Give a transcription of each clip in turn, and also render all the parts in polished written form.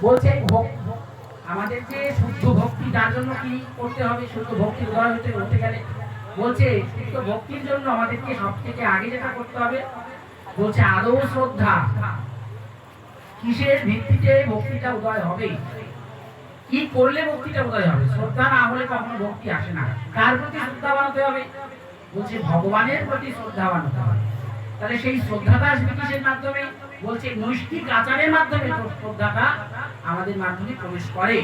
বলছে আমাদের যে শুদ্ধ ভক্তি যার জন্য কি করতে হবে, শুদ্ধ ভক্তির উদয় হতে গেলে বলছে শুদ্ধ ভক্তির জন্য আমাদেরকে সব থেকে আগে যেটা করতে হবে বলছে আদৌ শ্রদ্ধা। কিসের ভিত্তিতে ভক্তিটা উদয় হবে, কি করলে ভক্তিটা উদয় হবে? শ্রদ্ধা না হলে কখনো ভক্তি আসে না। কার প্রতি শ্রদ্ধাবান হতে হবে? বলছে ভগবানের প্রতি শ্রদ্ধাবান হতে হবে। তাহলে সেই শ্রদ্ধাটা আসবে কিসের মাধ্যমে? বলছে নৈষ্ঠিক আচারের মাধ্যমে শ্রদ্ধাটা আমাদের মাধ্যমে প্রবেশ করে।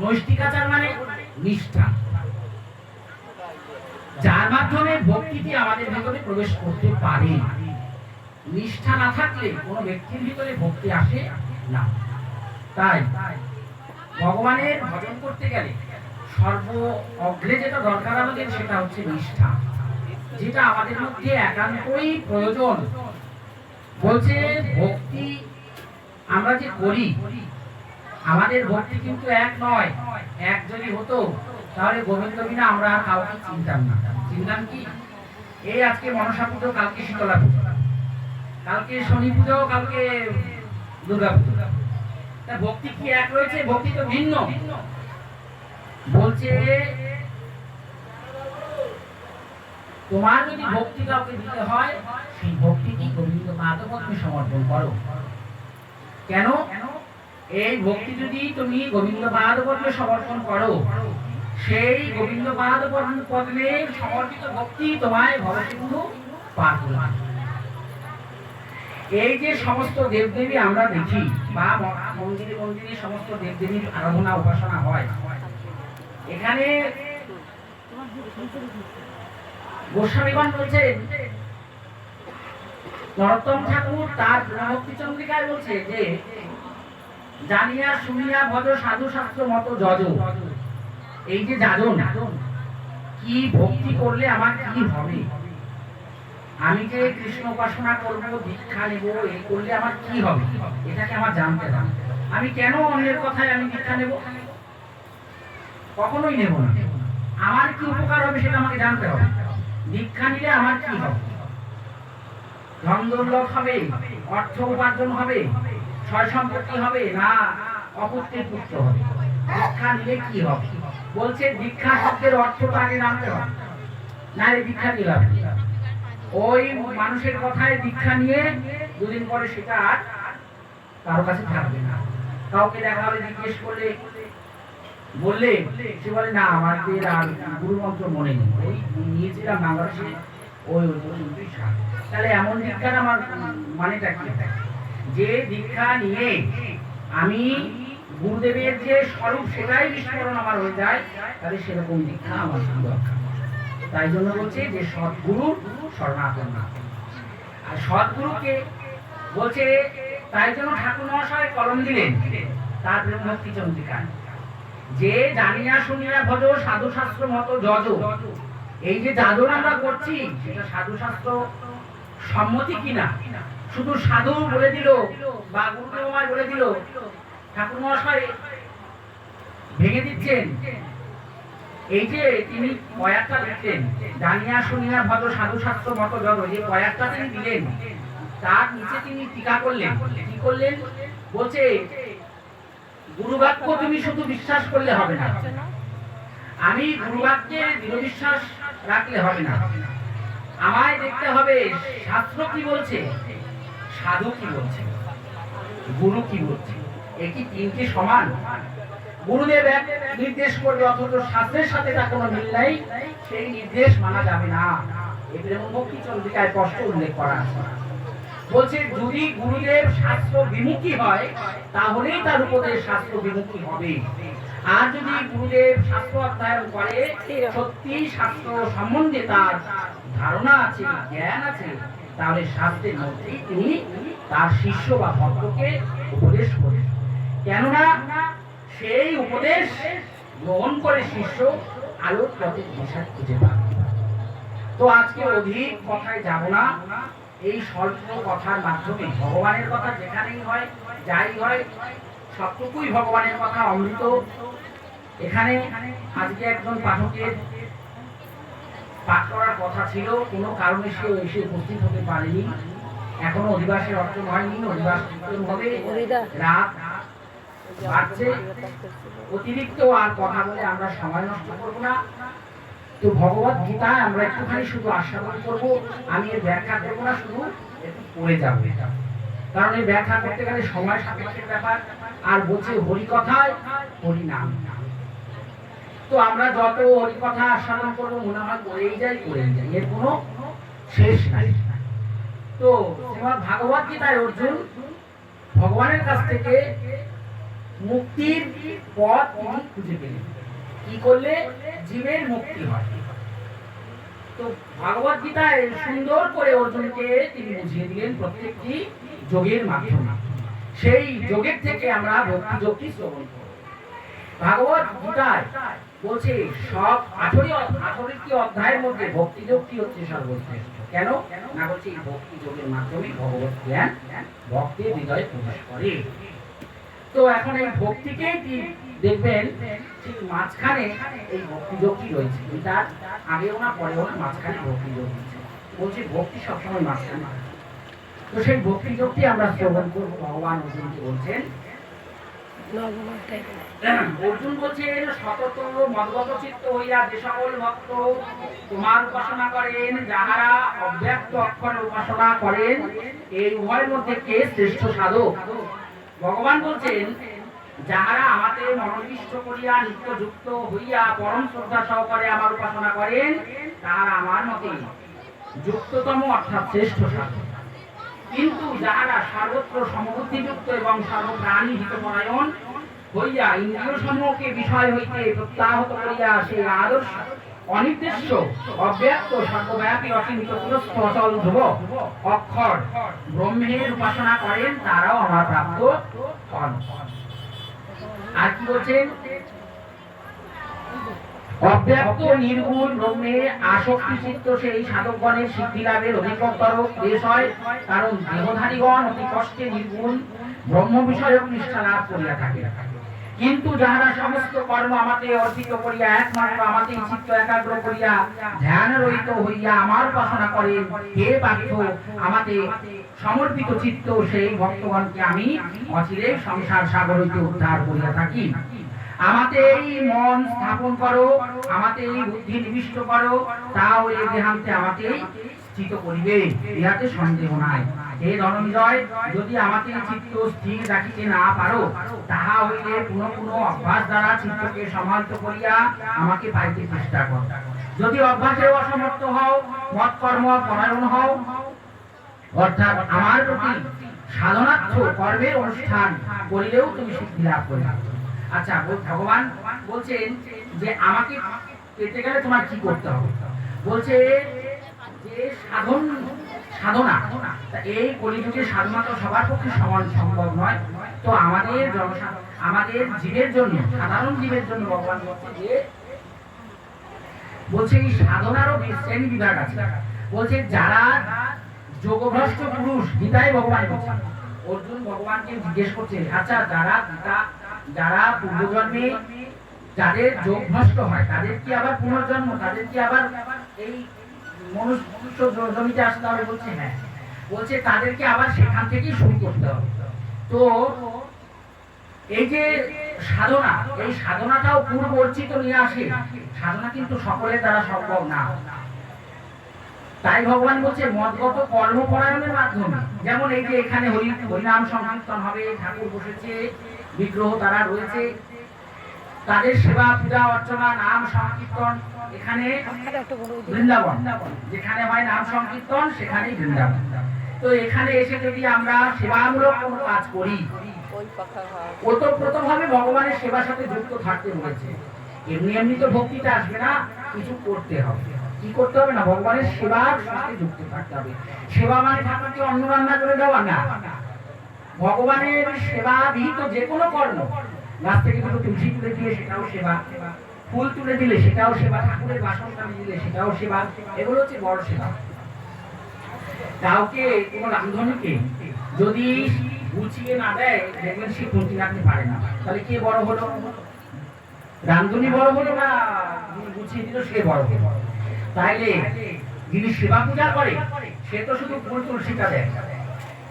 নৈষ্ঠিক আচার মানে নিষ্ঠা, যার মাধ্যমে ভক্তিটি আমাদের ভিতরে প্রবেশ করতে পারে। নিষ্ঠা না থাকলে কোনো ব্যক্তির ভিতরে ভক্তি আসে না। তাই ভগবানের ভজন করতে গেলে সর্ব অগ্রে যেটা দরকার আমাদের সেটা হচ্ছে নিষ্ঠা, যেটা আমাদের মধ্যে একান্তই প্রয়োজন। বলছে ভক্তি আমরা যে করি, আমাদের ভক্তি কিন্তু এক নয়। এক যদি হতো তাহলে গোবিন্দ বিনা আমরা কাউকে চিনতাম না। চিনতাম কি? এই আজকে মনসা পুজো, কালকে শীতলা পুজো, কালকে শনি পুজো, কালকে দুর্গা পুজো। তা ভক্তি কি এক রয়েছে? ভক্তি তো ভিন্ন। বলছে তোমার যদি ভক্তি কাউকে দিতে হয়, সেই ভক্তিটি গোবিন্দ পাদপদ্মে সমর্পণ করো। কেন? এই ভক্তি যদি তুমি গোবিন্দ পাদপদ্মে সমর্পণ করো, সেই গোবিন্দ পাদপদ্মে সমর্পিত ভক্তি তোমায় ভবসিন্ধু পার করবে। এই যে সমস্ত দেবদেবী আমরা দেখি বা মন্দিরে মন্দিরে সমস্ত দেবদেবীর আরাধনা উপাসনা হয়, এখানে গোস্বামীগণ বলছেন, নরোত্তম ঠাকুর তার ভক্তি চন্দ্রিকায় বলছে যে জানিয়া শুনিয়া ভজ সাধু শাস্ত্র মতো যজ। এই যে যাজন, কি ভক্তি করলে আমার কি হবে? আমি যে কৃষ্ণ উপাসনা করবো, দীক্ষা নেব, এই করলে আমার কি হবে, এটাকে আমার জানতে হবে। আমি কেন অন্যের কথায় আমি দীক্ষা নেব? কখনোই নেব না। আমার কি উপকার হবে সেটা আমাকে জানতে হবে। দীক্ষা নিলে আমার কি হবে? ধন দৌলত হবে, অর্থ উপার্জন হবে, সয় সম্পত্তি হবে, না অপুত্রের পুত্র হবে? দীক্ষা নিলে কি হবে? বলছে দীক্ষা শব্দের অর্থটা আগে জানতে হবে, না দীক্ষা নিলাম ওই মানুষের কথায় দীক্ষা নিয়ে দুদিন পরে সেটা আর কারো কাছে থাকবে না। কাউকে দেখা হলে জিজ্ঞেস করলে বললে সে বলে না আমার আর গুরু মন্ত্র মনে নেই, ওই নিয়েছিলাম বাংলাদেশে ওই পর্যন্তই সার। তাহলে এমন দীক্ষার আমার মানেটা কি? যে দীক্ষা নিয়ে আমি গুরুদেবের যে স্বরূপ সেটাই বিস্মরণ আমার হয়ে যায়, তাহলে সেরকম দীক্ষা আমার দরকার। তাই জন্য বলছে যে সৎগুরু শরণাপন্ন। আর সৎগুরুকে বলছে, তাই জন্য ঠাকুর মহাশয় কলম দিলেন তার ভক্তি চন্দ্রিকায়, যে জানিয়া শুনিয়া ভজ সাধু শাস্ত্র মতো যজ। এই যে যাজন আমরা করছি সেটা সাধু শাস্ত্র সম্মতি কিনা, শুধু সাধু বলে দিল বা গুরুদেব আমায় বলে দিল, ঠাকুর মহাশয় ভেঙে দিচ্ছেন। এই যে তিনি কয়েকটা লিখলেন, জানিয়া শুনিয়া ভজ সাধু শাস্ত্র মতো যজ, যে কয়েকটা তিনি দিলেন তার নিচে তিনি টিকা করলেন। কি করলেন? বলছে গুরুবাক্য তুমি শুধু বিশ্বাস করলে হবে না, আমি গুরুবাক্যে দৃঢ় বিশ্বাস রাখলে হবে না, আমায় দেখতে হবে শাস্ত্র কি বলছে, সাধু কি বলছে, গুরু কি বলছে। একই তিনটি সমান? গুরুদেব এক নির্দেশ করবে অথচ শাস্ত্রের সাথে তার কোনো মিল নাই, সেই নির্দেশ মানা যাবে না। এদের ভক্তি চন্দ্রিকায় স্পষ্ট উল্লেখ করা আছে। বলছে যদি গুরুদেব শাস্ত্র বিমুখী হয় তাহলেই তার উপদেশ শাস্ত্র বিমুখী হবে। আর যদি গুরুদেব শাস্ত্র অধ্যয়ন করে, সত্যি শাস্ত্র সম্বন্ধে তার ধারণা আছে, জ্ঞান আছে, তাহলে শাস্ত্রের মধ্যেই তিনি তার শিষ্য বা ভক্তকে উপদেশ করেন। কেননা সেই উপদেশ গ্রহণ করে শিষ্য আলোর পথে দিশা খুঁজে পাবে। তো আজকে অধিক কথায় যাব না, এই স্বল্প কথার মাধ্যমে ভগবানের কথা যেখানেই হয়, যাই হয়, সবটুকুই ভগবানের কথা, অমৃত। এখানে আজকে একজন পাঠকের পাঠ করার কথা ছিল, কোনো কারণে সে এসে উপস্থিত হতে পারেনি। এখনো অধিবাসের অর্জন হয়নি, অধিবাস হবে রাত বাড়ছে। অতিরিক্ত আর কথা বলে আমরা সময় নষ্ট করব না। তো ভগবত গীতা আমরা একটুখানি শুধু আস্বাদন করব, আমি এর ব্যাখ্যা করব না, শুধু একটু পড়ে যাব, কারণ এই ব্যাখ্যা করতে গেলে সময় সাপেক্ষের ব্যাপার। আর বলছে হরি কথায় হরি নাম। তো আমরা যত হরি কথা আস্বাদন করবো মনে হয় করেই যাই, এর কোনো শেষ নাই। তো শ্রীমদ্ ভাগবত গীতায় অর্জুন ভগবানের কাছ থেকে মুক্তির পথ তিনি খুঁজে পেলেন। কি করলে জীবের মুক্তি হয়। তো ভাগবত গীতায় সুন্দর করে অর্জুনকে তিনি বুঝিয়ে দিলেন প্রত্যেকটি যোগের মাধ্যমে। সেই যোগের থেকে আমরা ভক্তি যোগটি শ্রবণ করব। ভাগবত গীতায় বলছে সব 18টি অধ্যায়ের মধ্যে ভক্তি যোগটি হচ্ছে সর্বশ্রেষ্ঠ। কেন না, বলছে এই ভক্তি যোগের মাধ্যমে ভগবত জ্ঞান ভক্তের হৃদয়ে প্রবেশ করে। তো এখন এই ভক্তিকেই দেখবেন ঠিক মাঝখানে এই ভক্তি যোগটি রয়েছে। গীতার আগেও না পরেও না, মাঝখানে ভক্তি যোগ রয়েছে। বলছে ভক্তি সবসময় মাঝখানে। তো সেই ভক্তি যোগটি আমরা শ্রবণ করব। ভগবান অর্জুনকে বলছেন, অর্জুন বলছেন সতত মদগত চিত্ত হইয়া যে সকল ভক্ত তোমার উপাসনা করেন, যাহারা অব্যক্ত অক্ষর উপাসনা করেন, এই উভয়ের মধ্যে কে শ্রেষ্ঠ সাধক? ভগবান বলছেন যাহারা আমাকে মনোনিষ্ঠ করিয়া নিত্যযুক্ত হইয়া পরম শ্রদ্ধা সহকারে আমার উপাসনা করেন, তাহারা আমার মতে যুক্ততম অর্থাৎ শ্রেষ্ঠ সাধক। কিন্তু যাহারা সর্বত্র সমবুদ্ধিযুক্ত এবং সর্বপ্রাণী হিতপরায়ণ হইয়া ইন্দ্রিয় সমূহকে বিষয় হইতে প্রত্যাহত করিয়া সেই আদর্শ অনির্দিষ্ট অব্যক্ত সর্বব্যাপী অচিন্ত পুরস্থ অচল ধ্রুব অক্ষর ব্রহ্মের উপাসনা করেন, তারাও আমার প্রাপ্ত হন। আর কি বলছেন? অব্যক্ত নির্গুণ ব্রহ্মে আসক্তি চিত্ত সেই সাধকগণের সিদ্ধি লাভের অধিকতর দেশ হয়, কারণ দেহধারীগণ অতি কষ্টে নির্গুণ ব্রহ্ম বিষয়ক নিষ্ঠা লাভ করিয়া থাকে। কিন্তু যাহারা সমস্ত কর্ম আমাতে অর্পিত করিয়া একমাত্র আমাতেই চিত্ত একাগ্র করিয়া ধ্যান রহিত হইয়া আমার উপাসনা করেন, হে পার্থ, আমাতে সমর্পিত চিত্ত সেই ভক্তগণকে আমি অচিরে সংসার সাগর হইতে উদ্ধার করিয়া থাকি। আমাতেই মন স্থাপন করো, আমাতেই বুদ্ধি নিবিষ্ট করো, তাও এই দেহান্তে আমাতেই স্থিত করিবে, ইহাতে সন্দেহ নাই। হে ধনঞ্জয়, যদি আমাকে চিত্ত স্থির রাখিতে না পারো, তাহা হইলে পুনঃ পুনঃ অভ্যাস দ্বারা চিত্তকে সমাহিত করিয়া আমাকে পাইতে চেষ্টা কর। যদি অভ্যাসে অসমর্থ হও, মত কর্ম পরায়ণ হও, অর্থাৎ আমার প্রতি সাধনার্থ কর্মের অনুষ্ঠান করিলেও তুমি সিদ্ধি লাভ করিবে। আচ্ছা, ভগবান বলছেন যে আমাকে পেতে গেলে তোমার কি করতে হবে? বলছে যে সাধনা, এই কলিযুগে সাধনা তো সবার পক্ষে সমান সম্ভব নয়। তো আমাদের জীবের জন্য, সাধারণ জীবের জন্য ভগবান বলছে এই সাধনারও শ্রেণী বিভাগ আছে। বলছে যারা যোগভ্রষ্ট পুরুষ, গীতায় ভগবান বলছেন, অর্জুন ভগবানকে জিজ্ঞেস করছে, আচ্ছা যারা পূর্বজন্মে যাদের যোগ ভ্রষ্ট হয়, তাদের কি আবার পুনর্জন্ম, তাদের কি আবার এই মনুষ্য জমিতে আসতে হবে? বলছে হ্যাঁ। বলছে তাদেরকে আবার সেখান থেকেই শুরু করতে হবে। তো এই যে সাধনা, এই সাধনাটাও পূর্ববর্জিত নিয়ে আসে। সাধনা কিন্তু সকলের দ্বারা সম্ভব না। তাই ভগবান বলছে মদগত কর্মপরায়ণের মাধ্যমে, যেমন এই যে এখানে হরিনাম সংকীর্তন হবে, ঠাকুর বসেছে, বিগ্রহ তারা রয়েছে, তাদের সেবা পূজা অর্চনা নাম সংকীর্তন, এখানে বৃন্দাবন, যেখানে হয় নাম সংকীর্তন সেখানেই বৃন্দাবন। তো এখানে এসে যদি আমরা সেবামূলক কোনো কাজ করি, ওতপ্রোতভাবে ভগবানের সেবার সাথে যুক্ত থাকতে বলেছে। এমনি এমনি তো ভক্তিটা আসবে না, কিছু করতে হবে। কি করতে হবে? না, ভগবানের সেবার সাথে যুক্ত থাকতে হবে। সেবা মানে ঠাকুরকে অন্ন রান্না করে দেওয়া না, ভগবানের সেবা বিহিত যে কোনো কর্ম। গাছ থেকে দুটো তুলসী তুলে দিয়ে সেটাও সেবা, ফুল তুলে দিলে সেটাও সেবা, ঠাকুরের বাসন টানি দিলে সেটাও সেবা। এগুলো হচ্ছে বড় সেবা। কাউকে কোনো রামধনুকে যদি গুছিয়ে না দেয়, দেখবেন সে ফুলটি রাখতে পারে না। তাহলে কে বড় হলো? রামধনী বড় হলো না গুছিয়ে দিল সে বড় হলো? তাইলে যিনি সেবা পূজা করে সে তো শুধু ফুল তুলসীটা দেয়,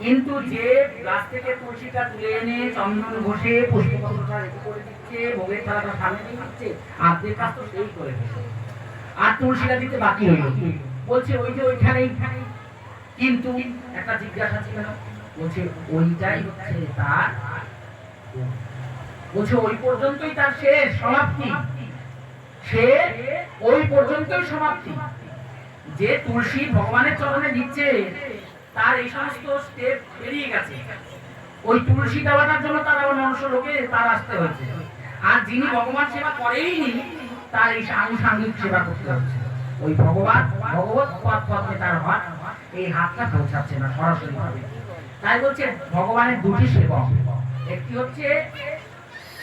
কিন্তু যে গাছ থেকে তুলসীটা তুলে এনে চন্দন ঘষে পুষ্পপত্রটা রেডি করে দিচ্ছে, ভোগের থালাটা সামনে দিয়ে দিচ্ছে, আর্ধেক কাজ তো সেই করে দিচ্ছে, আর তুলসীটা দিতে বাকি রইল। বলছে ওই যে ওইখানেই। কিন্তু একটা জিজ্ঞাসা ছিল, বলছে ওইটাই হচ্ছে তার, বলছে ওই পর্যন্তই তার শেষ সমাপ্তি, সে ওই পর্যন্তই সমাপ্তি। যে তুলসী ভগবানের চরণে দিচ্ছে তার এই সমস্ত স্টেপ পেরিয়ে গেছে, ওই তুলসী দেওয়াটার জন্য তার আবার মনুষ্য লোকে তার আসতে হয়েছে। আর যিনি ভগবান সেবা করেইনি তার এই আনুষাঙ্গিক সেবা করতে হচ্ছে। ওই ভগবান ভগবত পদ পদ্মে তার হাত, এই হাতটা পৌঁছাচ্ছে না সরাসরি ভাবে। তাই বলছে ভগবানের দুটি সেবক, একটি হচ্ছে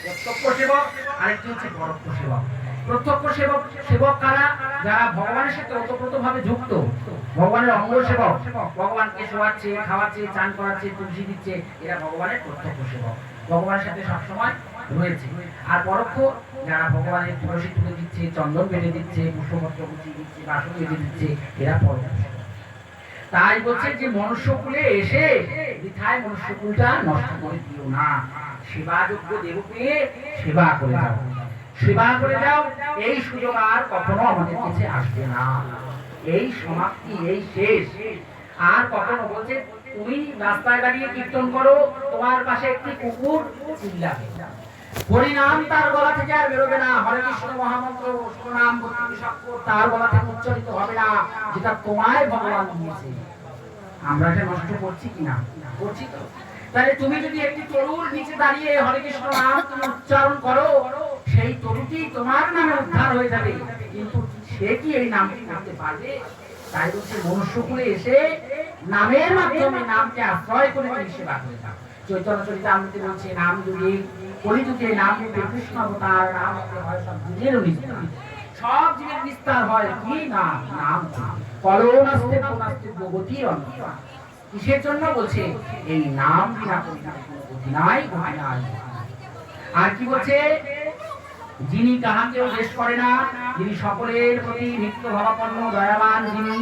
প্রত্যক্ষ সেবক, আরেকটি হচ্ছে পরোক্ষ সেবক। প্রত্যক্ষ সেবক সেবক কারা? যারা ভগবানের সাথে ওতপ্রোত ভাবে যুক্ত, ভগবানের অঙ্গ সেবক, ভগবানকে শোয়াচ্ছে, খাওয়াচ্ছে, চান করাচ্ছে, তুলসী দিচ্ছে, এরা ভগবানের প্রত্যক্ষ সেবক, ভগবানের সাথে সবসময় রয়েছে। আর পরোক্ষ যারা ভগবানের তুলসী তুলে দিচ্ছে, চন্দন বেঁধে দিচ্ছে, পুষ্পপত্র গুছিয়ে দিচ্ছে, বাসন বেঁধে দিচ্ছে, এরা পরোক্ষ। তাই বলছে যে মনুষ্যকুলে এসে বৃথায় মনুষ্যকুলটা নষ্ট করে দিও না, সেবাযোগ্য দেবকে সেবা করে যাও, সেবা করে যাও। এই সুযোগ আর কখনো আমাদের কাছে আসবে না, এই সমাপ্তি, এই শেষ। আর কখনো বলছে তুমি রাস্তায় দাঁড়িয়ে কীর্তন করো, তোমার পাশে একটি কুকুর চিল্লাবে, হরিনাম তার গলা থেকে আর বেরোবে না, হরে কৃষ্ণ মহামন্ত্র নাম তার গলা থেকে উচ্চারিত হবে না, যেটা তোমায় ভগবান দিয়েছে। আমরা এটা নষ্ট করছি কিনা? করছি তো। তাহলে তুমি যদি একটি তরুর নিচে দাঁড়িয়ে হরে কৃষ্ণ নাম তুমি উচ্চারণ করো, সেই তরুটি তোমার নামে উদ্ধার হয়ে যাবে, কিন্তু সে কি এই নামটি করতে পারবে? তাই বলছে মনুষ্যকুলে এসে নামের মাধ্যমে নামকে আশ্রয় করে তুমি সেবা করে যাও। চৈতন্য চরিতামৃতে বলছে নাম যুগে কলিযুগে নাম রূপে কৃষ্ণ অবতার, নাম হয় সব জীবেরও নিস্তার, সব জীবের নিস্তার হয় কি নাম? নাম। কলনাস্তে কোনাস্তে গতির অন্ত। কিসের জন্য? বলছে এই নাম বিনা কোনো গতি নাই, গতি নাই। আর কি বলছে? যিনি কাহাকেও দেশ করে না, যিনি সকলের প্রতি নিত্য ভাবাপন্ন দয়াবান, যিনি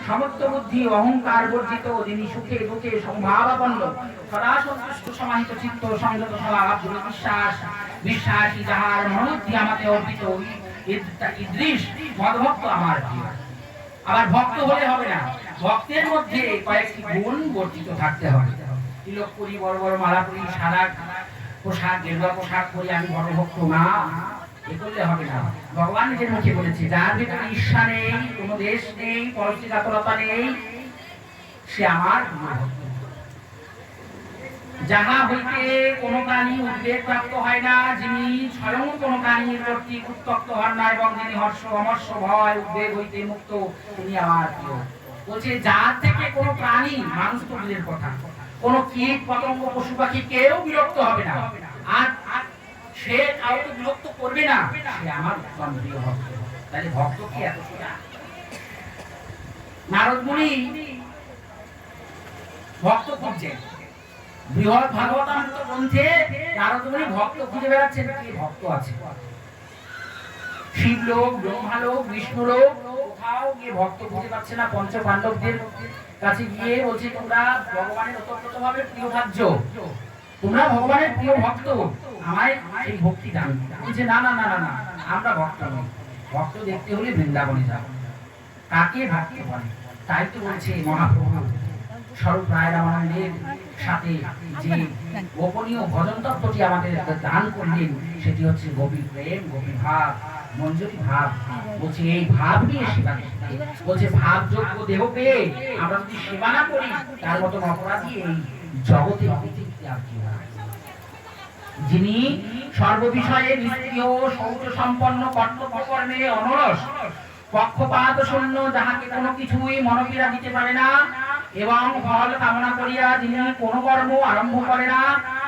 সমস্ত বুদ্ধি অহংকার বর্জিত, যিনি সুখে দুঃখে সমভাবাপন্ন, সদা সন্তুষ্ট সমাহিত চিত্ত সংযত স্বভাব, যিনি বিশ্বাস বিশ্বাসী, যাহার মনোবুদ্ধি আমাতে অর্পিত, ইদৃশ মদভক্ত আমার প্রিয়। আবার ভক্ত হলে হবে না, ভক্তের মধ্যে কয়েকটি গুণ বর্জিত থাকতে হবে। তিলক পরি, বড় বড় মালা পরি, সাদা পোশাক, গেরুয়া পোশাক পরি আমি বড় ভক্ত না, এ করলে হবে না। ভগবান নিজের মুখে বলেছে যার ভিতরে ঈর্ষা নেই, কোনো দেশ নেই, পরশ্রীকাতরতা নেই, সে আমার ভক্ত। যাহা হইতে কোনো প্রাণী উদ্বেগ প্রাপ্ত হয় না, যিনি স্বয়ং কোনো প্রাণীর প্রতি উত্তপ্ত হন না, এবং যিনি হর্ষ অমর্ষ ভয় উদ্বেগ হইতে মুক্ত, তিনি আমার প্রিয়। বলছে যার থেকে কোনো প্রাণী, মানুষ তো দূরের কথা, কোনো কীট পতঙ্গ পশু পাখি কেউ বিরক্ত হবে না, আর সে কাউকে বিরক্ত করবে না, সে আমার উত্তম প্রিয় ভক্ত। তাহলে ভক্ত কি এত সোজা? নারদ মুনি ভক্ত খুঁজছেন, বৃহৎ ভাগবতামৃত গ্রন্থে নারদ মুনি ভক্ত খুঁজে বেড়াচ্ছেন, কি ভক্ত আছে। শিবলোক, ব্রহ্মালোক, বিষ্ণুলোক কোথাও গিয়ে ভক্ত খুঁজে পাচ্ছে না। পঞ্চ পাণ্ডবদের কাছে গিয়ে বলছে তোমরা ভগবানের ওতপ্রোত ভাবে প্রিয় ভাজ্য, তোমরা ভগবানের প্রিয় ভক্ত, আমায় সেই ভক্তি দান। বলছে না না না না না, আমরা ভক্ত নই, ভক্ত দেখতে হলে বৃন্দাবনে যাব। কাকে ভক্ত বলে? তাই তো বলছে মহাপ্রভু স্বরূপ রায় রামানন্দের সাথে যে গোপনীয় ভজন তত্ত্বটি আমাদের দান করলেন, সেটি হচ্ছে গোপী প্রেম, গোপী ভাব, মঞ্জুরি ভাব। বলছে এই ভাব নিয়ে সেবা করতে, বলছে ভাবযোগ্য দেহ পেয়ে আমরা যদি সেবা না করি, তার মতন অপরাধী এই জগতে পৃথিবীতে আর কেউ নাই। যিনি সর্ববিষয়ে নিষ্ক্রিয়, শৌচ সম্পন্ন, কর্তব্য কর্মে অনরস, পক্ষপাত শূন্য, যাহাকে কোনো কিছুই মনোপীড়া দিতে পারে না, এবং ফল কামনা করিয়া যিনি কোনো কর্ম আরম্ভ করে না,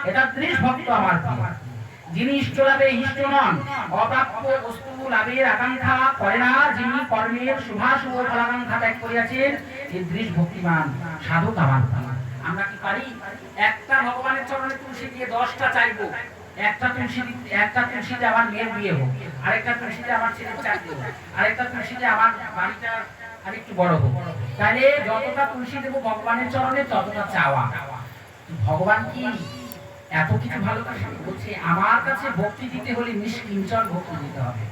এটা দৃঢ় ভক্ত আমার প্রিয়। যিনি ইষ্ট লাভে ইষ্ট নন, অপ্রাপ্য বস্তু লাভের আকাঙ্ক্ষা করে না, যিনি কর্মের শুভাশুভ ফলাকাঙ্ক্ষা ত্যাগ করিয়াছেন, এই দৃঢ় ভক্তিমান সাধক আমার প্রিয়। আমরা কি পারি একটা ভগবানের চরণে তুলসী দিয়ে 10টা চাইবো? একটা তুলসীতে আমার মেয়ের বিয়ে হোক, আরেকটা তুলসীতে আমার ছেলের চাকরি হোক, আরেকটা তুলসীতে আমার বাড়িটা আরেকটু বড় হোক। তাহলে যতটা তুলসী দেবো ভগবানের চরণে ততটা চাওয়া। ভগবান কি এত কিছু ভালোবাসে? বলছে আমার কাছে ভক্তি দিতে হলে নিষ্কিঞ্চন ভক্তি দিতে হবে।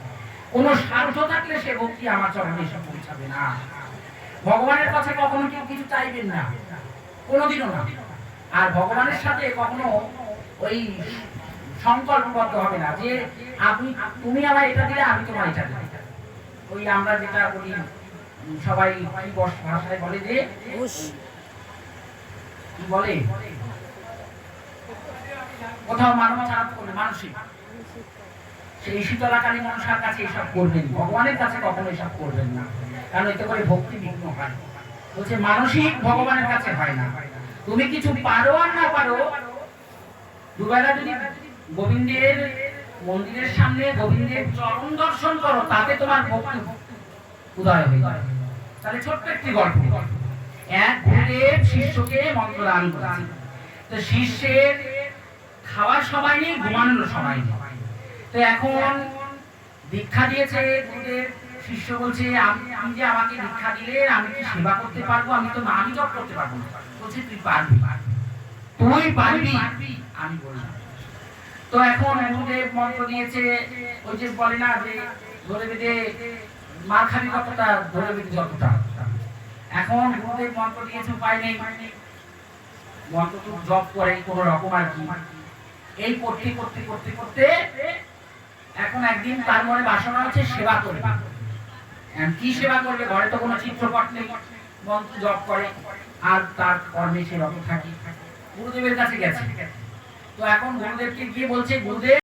কোনো স্বার্থ থাকলে সে ভক্তি আমার চরণে এসে পৌঁছাবে না। ভগবানের কাছে কখনো কেউ কিছু চাইবেন না, কোনোদিনও না। আর ভগবানের সাথে কখনো ওই সংকল্পবদ্ধ হবে না যে তুমি আমার এটা দিলে আমি তোমার এটা দিই। ওই আমরা যেটা বলি সবাই ভাষায় বলে যে কি বলে, কোথাও মানব ছাড়া করবে মানসিক, সেই শীতলাকালী মনসার কাছে এসব করবেন, ভগবানের কাছে কখনো এসব করবেন না, কারণ এতে করে ভক্তি বিঘ্ন হয়। বলছে মানসিক ভগবানের কাছে হয় না। তুমি কিছু পারো আর না পারো, দুবেলা যদি গোবিন্দের মন্দিরের সামনে গোবিন্দের চরণ দর্শন করো, তাতে তোমার ভক্তি উদয় হয়ে যায়। তাহলে ছোট্ট একটি গল্প। এক গুরুদেব শিষ্যকে মন্ত্র দান করেছেন। তো শিষ্যের খাওয়ার সময় নেই, ঘুমানোর সময় নেই। তো এখন দীক্ষা দিয়েছে গুরুদেব। শিষ্য বলছে আমি যে আমাকে দীক্ষা দিলে আমি কি সেবা করতে পারবো? আমি তো নামই জপ করতে পারবো না। বলছে তুই পারবি, তুই পারবি, আমি বললাম। তো এখন গুরুদেব মন্ত্র দিয়েছে, ওই যে বলে না যে ধরে বেঁধে মার খাবি কতটা, ধরে বেঁধে যতটা। এখন গুরুদেব মন্ত্র দিয়েছে, উপায় নেই, মন্ত্র তো জপ করে কোনো রকম আর কি। এই করতে করতে করতে করতে এখন একদিন তার মনে বাসনা হচ্ছে সেবা করবে। কি সেবা করবে? ঘরে তো কোনো চিত্রপট নেই, মন্ত্র জপ করে আর তার কর্মে সে রত থাকে। গুরুদেবের কাছে গেছে। তো এখন গুরুদেবকে গিয়ে বলছে, গুরুদেব